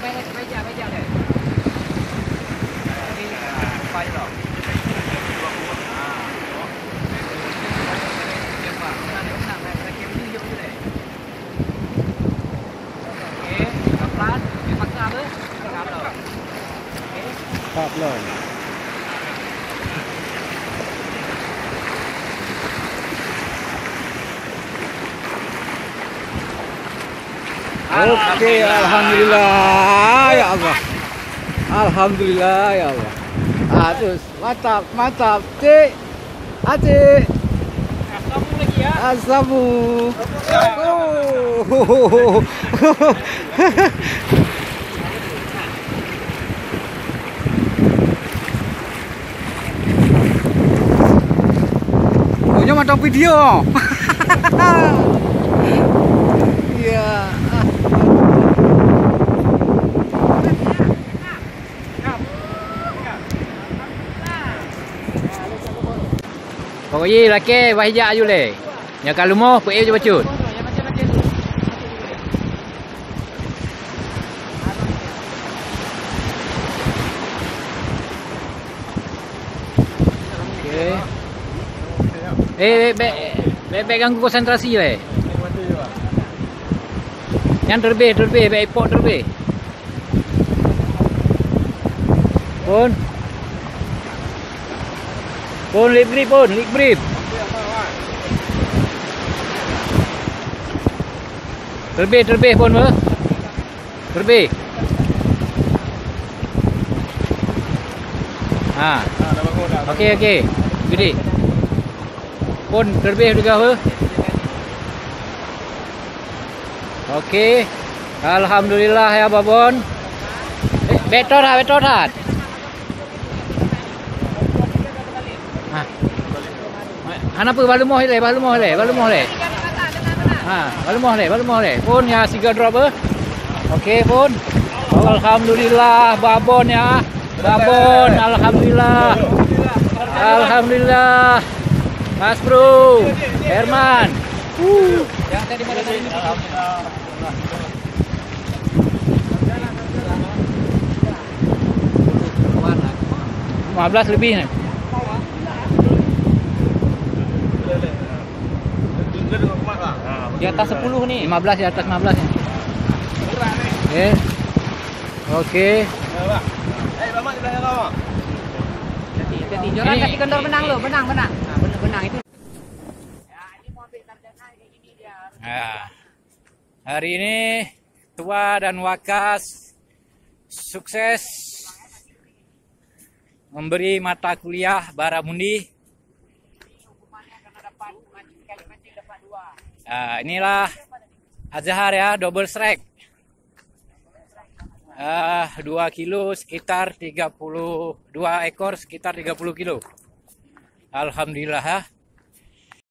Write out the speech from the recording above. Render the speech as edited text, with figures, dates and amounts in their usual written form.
Meja deh. Ini apa aja loh? Top low. Oke, alhamdulillah ya Allah. Alhamdulillah ya Allah. Aduh, mantap, mantap. Cik. Acik. Asamu lagi ya. Asamu. Punya mantap video. Iya. Pokoknya laki bahijak aja le. Yang kalau mau pergi je bacut. Okey. Ganggu konsentrasi le. Yang terbih, ipok terbih. Pun lip grip. Terbih pun ber. Terbih. Ha. Okey. Gede. Pun terbih juga ber. Okey. Alhamdulillah ya babon. Betul tak? Kenapa balu moh le? Balu moh le. Pun ya siga drop ber. Okey pun. Alhamdulillah babon ya. Alhamdulillah. Mas Bro, Herman. Yang tadi mana tadi? 15 lebih nih. Di atas 10 nih. 15 di atas 15 nih. Oke. Joran kasih kendor benang lo, benang. Nah, benang itu. Ya, ini mau ambil sarjana kayak gini dia. Hari ini Tua dan Wakas sukses memberi mata kuliah Baramundi. Nah, inilah Azhar ya, double strike. 2 kilo sekitar 32 ekor sekitar 30 kilo. Alhamdulillah ya.